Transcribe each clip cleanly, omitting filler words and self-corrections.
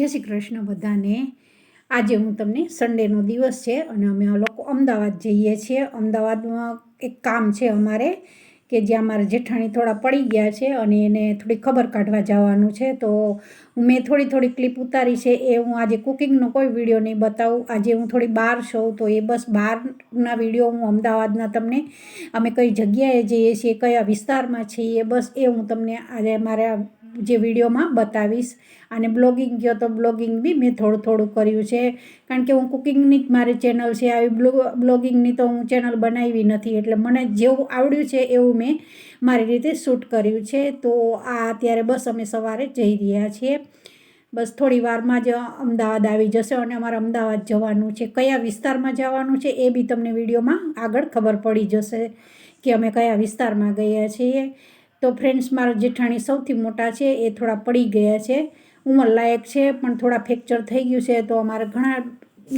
જય શ્રી કૃષ્ણ બધાને। આજે હું તમને સન્ડેનો દિવસ છે અને અમે લોકો અમદાવાદ જઈએ છીએ। અમદાવાદમાં એક કામ છે અમારે કે જ્યાં મારા જેઠાણી થોડા પડી ગયા છે અને એને થોડી ખબર કાઢવા જવાનું છે। તો મેં થોડી ક્લિપ ઉતારી છે એ હું આજે કુકિંગનો કોઈ વિડીયો નહીં બતાવું। આજે હું થોડી બહાર છું તો એ બસ બહારના વિડીયો હું અમદાવાદના તમને અમે કઈ જગ્યાએ જઈએ છીએ, કયા વિસ્તારમાં છીએ, બસ એ હું તમને આજે મારા જે વિડીયોમાં બતાવીશ। અને બ્લોગિંગ કહો તો બ્લોગિંગ બી મેં થોડું કર્યું છે, કારણ કે હું કુકિંગની જ મારી ચેનલ છે। આવી બ્લોગિંગની તો હું ચેનલ બનાવી નથી, એટલે મને જેવું આવડ્યું છે એવું મેં મારી રીતે શૂટ કર્યું છે। તો આ અત્યારે બસ અમે સવારે જઈ રહ્યા છીએ, બસ થોડી વારમાં જ અમદાવાદ આવી જશે અને અમારે અમદાવાદ જવાનું છે। કયા વિસ્તારમાં જવાનું છે એ બી તમને વિડીયોમાં આગળ ખબર પડી જશે કે અમે કયા વિસ્તારમાં ગયા છીએ। તો ફ્રેન્ડ્સ, મારા જેઠાણી સૌથી મોટા છે, એ થોડા પડી ગયા છે, ઉંમરલાયક છે પણ થોડા ફ્રેક્ચર થઈ ગયું છે। તો અમારે ઘણા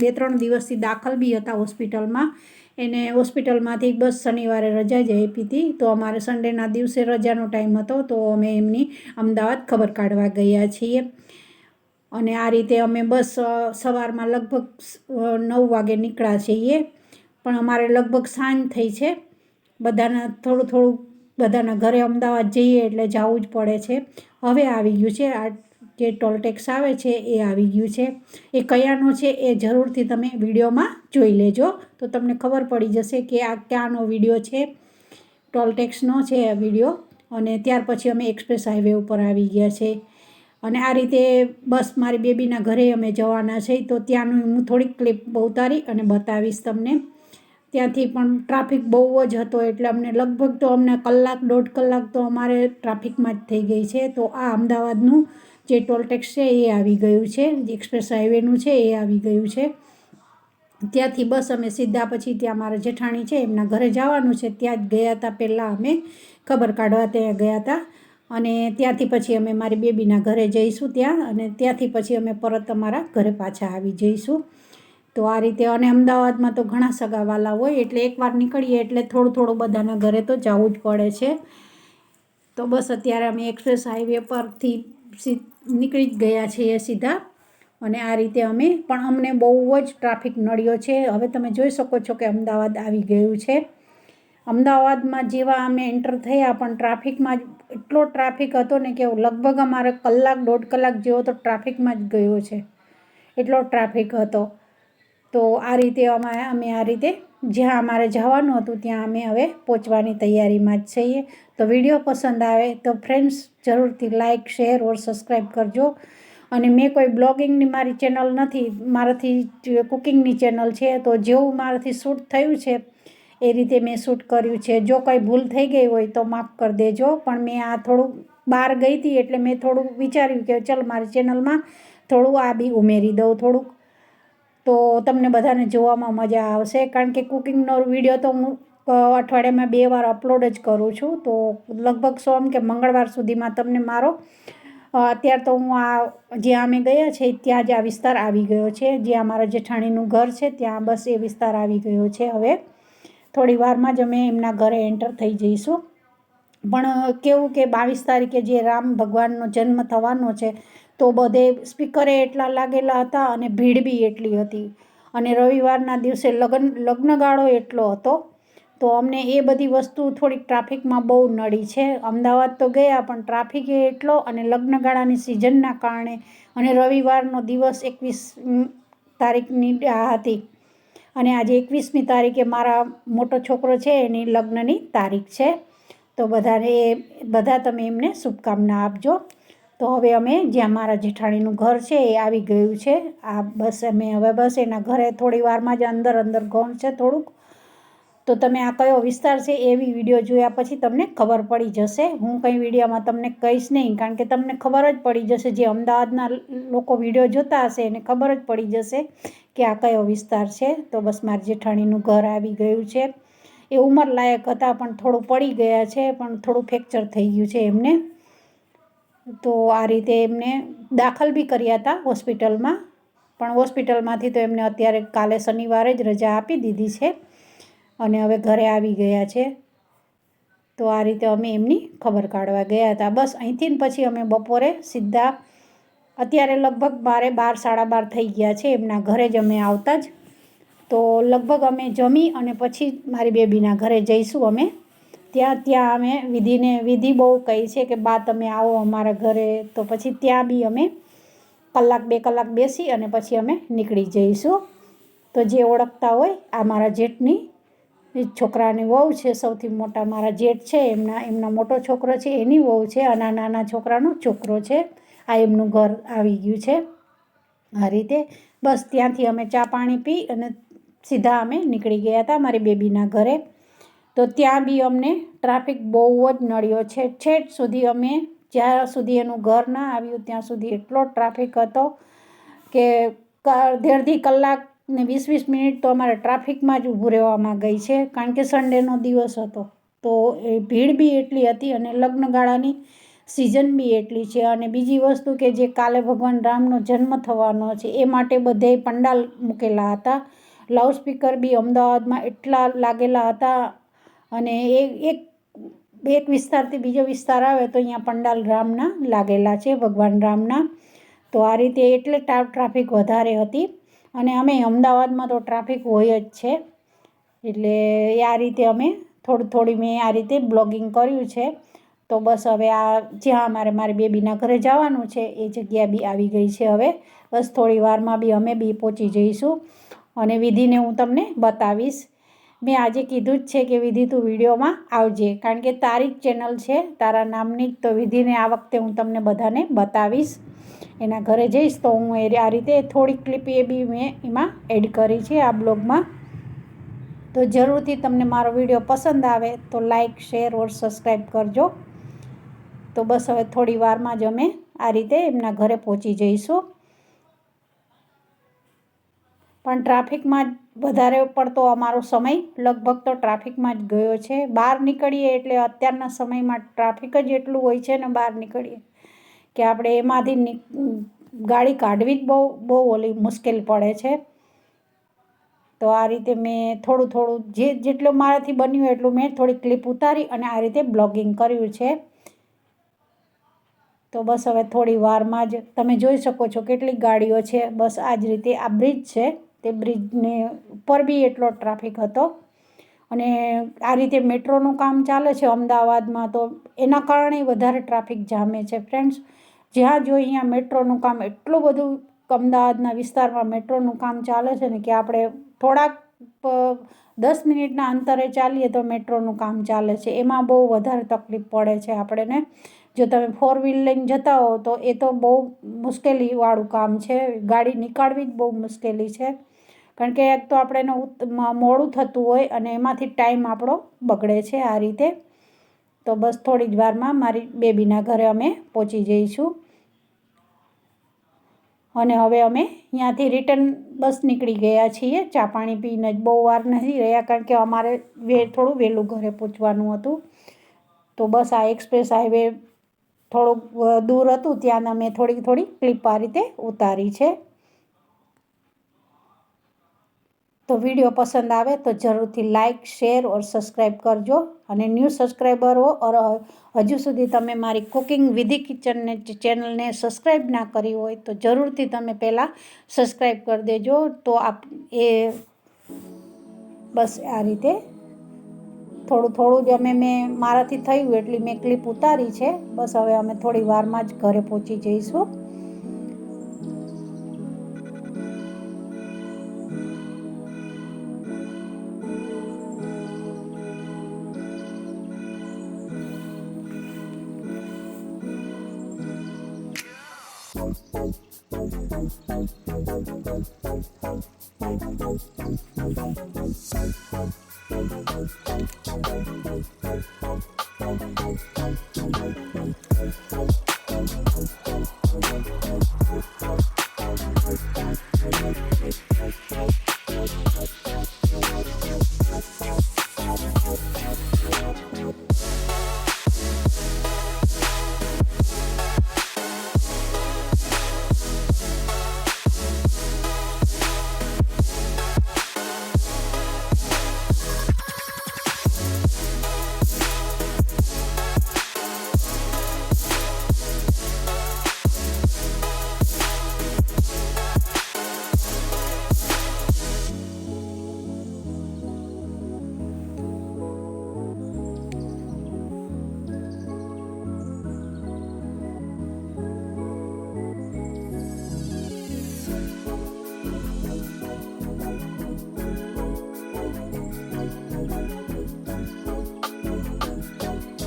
2-3 દિવસથી દાખલ બી હતા હોસ્પિટલમાં। એને હોસ્પિટલમાંથી બસ શનિવારે રજા જ આપી હતી, તો અમારે સન્ડેના દિવસે રજાનો ટાઈમ હતો, તો અમે એમની અમદાવાદ ખબર કાઢવા ગયા છીએ। અને આ રીતે અમે બસ સવારમાં લગભગ 9 વાગે નીકળ્યા છીએ, પણ અમારે લગભગ સાંજ થઈ છે। બધાના થોડું બધાના ઘરે અમદાવાદ જઈએ એટલે જવું જ પડે છે। હવે આવી ગયું છે આ જે ટોલટેક્સ આવે છે એ આવી ગયું છે। એ કયાનો છે એ જરૂરથી તમે વિડીયોમાં જોઈ લેજો, તો તમને ખબર પડી જશે કે આ ક્યાંનો વિડીયો છે, ટોલટેક્સનો છે આ વિડીયો। અને ત્યાર પછી અમે એક્સપ્રેસ હાઈવે ઉપર આવી ગયા છે। અને આ રીતે બસ મારી બેબીના ઘરે અમે જવાના છે, તો ત્યાંનું હું થોડીક ક્લિપ ઉતારી અને બતાવીશ તમને। ત્યાંથી પણ ટ્રાફિક બહુ જ હતો, એટલે અમને લગભગ તો અમને 1-1.5 કલાક તો અમારે ટ્રાફિકમાં જ થઈ ગઈ છે। તો આ અમદાવાદનું જે ટોલટેક્સ છે એ આવી ગયું છે, જે એક્સપ્રેસ હાઈવેનું છે એ આવી ગયું છે। ત્યાંથી બસ અમે સીધા પછી ત્યાં મારા જેઠાણી છે એમના ઘરે જવાનું છે, ત્યાં જ ગયા હતા। પહેલાં અમે ખબર કાઢવા ત્યાં ગયા હતા અને ત્યાંથી પછી અમે મારી બેબીના ઘરે જઈશું ત્યાં, અને ત્યાંથી પછી અમે પરત અમારા ઘરે પાછા આવી જઈશું। તો આ રીતે, અને અમદાવાદમાં તો ઘણા સગાવાલા હોય, એટલે એકવાર નીકળીએ એટલે થોડું બધાના ઘરે તો જવું જ પડે છે। તો બસ અત્યારે અમે એક્સપ્રેસ હાઈવે પરથી નીકળી જ ગયા છીએ સીધા, અને આ રીતે અમને બહુ જ ટ્રાફિક નડ્યો છે। હવે તમે જોઈ શકો છો કે અમદાવાદ આવી ગયું છે। અમદાવાદમાં જેવા અમે એન્ટર થયા પણ ટ્રાફિકમાં એટલો ટ્રાફિક હતો ને કે લગભગ અમારે 1-1.5 કલાક જેવો તો ટ્રાફિકમાં જ ગયો છે, એટલો ટ્રાફિક હતો। તો આ રીતે અમે આ રીતે જ્યાં અમારે જવાનું હતું ત્યાં અમે હવે પહોંચવાની તૈયારીમાં જ છીએ। તો વિડીયો પસંદ આવે તો ફ્રેન્ડ્સ જરૂરથી લાઇક, શેર ઓર સબસ્ક્રાઈબ કરજો। અને મેં કોઈ બ્લોગિંગની મારી ચેનલ નથી, મારાથી કુકિંગની ચેનલ છે, તો જેવું મારાથી શૂટ થયું છે એ રીતે મેં શૂટ કર્યું છે। જો કંઈ ભૂલ થઈ ગઈ હોય તો માફ કરી દેજો, પણ મેં આ થોડું બહાર ગઈ હતી એટલે મેં થોડું વિચાર્યું કે ચાલ મારી ચેનલમાં થોડું આ બી ઉમેરી દઉં થોડુંક, તો તમને બધાને જોવામાં મજા આવશે। કારણ કે કુકિંગનો વિડીયો તો હું અઠવાડિયામાં 2 વાર અપલોડ જ કરું છું, તો લગભગ સોમ કે મંગળવાર સુધીમાં તમને મારો અત્યારે તો હું આ જ્યાં અમે ગયા છે ત્યાં જ આ વિસ્તાર આવી ગયો છે, જ્યાં મારા જેઠાણીનું ઘર છે ત્યાં બસ એ વિસ્તાર આવી ગયો છે। હવે થોડી વારમાં જ અમે એમના ઘરે એન્ટર થઈ જઈશું। પણ કેવું કે 22 તારીખે જે રામ ભગવાનનો જન્મ થવાનો છે, તો બધે સ્પીકરે એટલા લાગેલા હતા અને ભીડ બી એટલી હતી, અને રવિવારના દિવસે લગ્નગાળો એટલો હતો, તો અમને એ બધી વસ્તુ થોડીક ટ્રાફિકમાં બહુ નડી છે। અમદાવાદ તો ગયા પણ ટ્રાફિક એટલો, અને લગ્નગાળાની સિઝનના કારણે, અને રવિવારનો દિવસ 21 તારીખની હતી, અને આજે 21મી તારીખે મારા મોટો છોકરો છે એની લગ્નની તારીખ છે। તો બધા તમે એમને શુભકામના આપજો। તો હવે અમે જ્યાં મારા જેઠાણીનું ઘર છે એ આવી ગયું છે। આ બસ અમે હવે બસ એના ઘરે થોડી વારમાં જ અંદર ગોમ છે થોડુંક, તો તમે આ કયો વિસ્તાર છે એ બી વિડીયો જોયા પછી તમને ખબર પડી જશે। હું કંઈ વિડીયોમાં તમને કહીશ નહીં, કારણ કે તમને ખબર જ પડી જશે, જે અમદાવાદના લોકો વિડીયો જોતા હશે એને ખબર જ પડી જશે કે આ કયો વિસ્તાર છે। તો બસ મારા જેઠાણીનું ઘર આવી ગયું છે। એ ઉંમરલાયક હતા પણ થોડું પડી ગયા છે, પણ થોડું ફ્રેક્ચર થઈ ગયું છે એમને। તો આ રીતે એમને દાખલ બી કર્યા હતા હોસ્પિટલમાં, પણ હોસ્પિટલમાંથી તો એમને અત્યારે કાલે શનિવારે જ રજા આપી દીધી છે અને હવે ઘરે આવી ગયા છે। તો આ રીતે અમે એમની ખબર કાઢવા ગયા હતા। બસ અહીંથી પછી અમે બપોરે સીધા અત્યારે લગભગ મારે 12 સાડા 12 થઈ ગયા છે એમના ઘરે જ અમે આવતા જ. તો લગભગ અમે જમી અને પછી મારી બેબીના ઘરે જઈશું અમે. ત્યાં અમે વિધિ બહુ કહી છે કે બા તમે આવો અમારા ઘરે. તો પછી ત્યાં બી અમે કલાક 2 કલાક બેસી અને પછી અમે નીકળી જઈશું. તો જે ઓળખતા હોય આ મારા જેઠની છોકરાની વહુ છે, સૌથી મોટા મારા જેઠ છે એમના મોટો છોકરો છે એની વહુ છે, અને નાના છોકરાનો છોકરો છે. આ એમનું ઘર આવી ગયું છે. આ રીતે બસ ત્યાંથી અમે ચા પાણી પી અને સીધા અમે નીકળી ગયા હતા મારી બેબીના ઘરે. તો ત્યાં બી અમને ટ્રાફિક બહુ જ નડ્યો છે. છેક સુધી અમે જ્યાં સુધી એનું ઘર ના આવ્યું ત્યાં સુધી એટલો ટ્રાફિક હતો કે અડધી કલાક ને 20 મિનિટ તો અમારે ટ્રાફિકમાં જ ઊભું રહેવામાં ગઈ છે, કારણ કે સન્ડેનો દિવસ હતો. તો એ ભીડ બી એટલી હતી અને લગ્નગાળાની સિઝન બી એટલી છે. અને બીજી વસ્તુ કે જે કાલે ભગવાન રામનો જન્મ થવાનો છે એ માટે બધે પંડાલ મૂકેલા હતા. લાઉડસ્પીકર બી અમદાવાદમાં એટલા લાગેલા હતા. અને એક વિસ્તારથી બીજો વિસ્તાર આવે તો અહીંયા પંડાલ રામના લાગેલા છે, ભગવાન રામના. તો આ રીતે એટલે ટ્રાફિક વધારે હતી. અને અમે અમદાવાદમાં તો ટ્રાફિક હોય જ છે. એટલે આ રીતે અમે થોડી મેં આ રીતે બ્લોગિંગ કર્યું છે. તો બસ હવે આ જ્યાં મારી બેબીના ઘરે જવાનું છે એ જગ્યા બી આવી ગઈ છે. હવે બસ થોડી વારમાં બી અમે બી પહોંચી જઈશું અને વિધિને હું તમને બતાવીશ. મેં આજે કીધું જ છે કે વિધિ તું વિડીયોમાં આવજે, કારણ કે તારી જ ચેનલ છે, તારા નામની. તો વિધિને આ વખતે હું તમને બધાને બતાવીશ. એના ઘરે જઈશ તો હું આ રીતે થોડીક ક્લિપ એ બી મેં એમાં એડ કરી છે આ બ્લોગમાં. તો જરૂરથી તમને મારો વિડીયો પસંદ આવે તો લાઈક, શેર ઓર સબસ્ક્રાઈબ કરજો. તો બસ હવે થોડી વારમાં જ અમે આ રીતે એમના ઘરે પહોંચી જઈશું. પણ ટ્રાફિકમાં વધારે પડતો અમારો સમય લગભગ તો ટ્રાફિકમાં જ ગયો છે. બહાર નીકળીએ એટલે અત્યારના સમયમાં ટ્રાફિક જ એટલું હોય છે ને બહાર નીકળીએ કે આપણે એમાંથી ગાડી કાઢવી જ બહુ મુશ્કેલ પડે છે. તો આ રીતે મેં થોડું જેટલું મારાથી બન્યું એટલું મેં થોડી ક્લિપ ઉતારી અને આ રીતે બ્લોગિંગ કર્યું છે. તો બસ હવે થોડી વારમાં જ તમે જોઈ શકો છો કેટલી ગાડીઓ છે. બસ આ જ રીતે આ બ્રિજ છે, તે બ્રિજને ઉપર બી એટલો ટ્રાફિક હતો. અને આ રીતે મેટ્રોનું કામ ચાલે છે અમદાવાદમાં, તો એના કારણે વધારે ટ્રાફિક જામે છે ફ્રેન્ડ્સ. જ્યાં જોઈએ અહીંયા મેટ્રોનું કામ એટલું બધું અમદાવાદના વિસ્તારમાં મેટ્રોનું કામ ચાલે છે ને કે આપણે થોડાક 10 મિનિટના અંતરે ચાલીએ તો મેટ્રોનું કામ ચાલે છે. એમાં બહુ વધારે તકલીફ પડે છે આપણને. જો તમે 4 વ્હીલ લઈને જતા હો તો એ તો બહુ મુશ્કેલીવાળું કામ છે. ગાડી નીકાળવી જ બહુ મુશ્કેલી છે, કારણ કે એક તો આપણે મોડું થતું હોય અને એમાંથી ટાઈમ આપણો બગડે છે આ રીતે. તો બસ થોડી જ વારમાં મારી બેબીના ઘરે અમે પહોંચી જઈશું. અને હવે અમે ત્યાંથી રિટર્ન બસ નીકળી ગયા છીએ. ચા પાણી પીને જ બહુ વાર નથી રહ્યા, કારણ કે અમારે થોડું વહેલું ઘરે પહોંચવાનું હતું. તો બસ આ એક્સપ્રેસ હાઈવે થોડુંક દૂર હતું, ત્યાં અમે થોડી ક્લિપ આ રીતે ઉતારી છે. તો વિડીયો પસંદ આવે તો જરૂરથી લાઈક, શેર ઓર સબસ્ક્રાઈબ કરજો. અને ન્યૂ સબસ્ક્રાઈબર હો ઓર હજુ સુધી તમે મારી કુકિંગ વિધિ કિચનને ચેનલને સબસ્ક્રાઈબ ના કરી હોય તો જરૂરથી તમે પહેલાં સબસ્ક્રાઈબ કરી દેજો. તો બસ આ રીતે થોડું જ મેં મારાથી થયું એટલી મેં ક્લિપ ઉતારી છે. બસ હવે અમે થોડી વારમાં જ ઘરે પહોંચી જઈશું.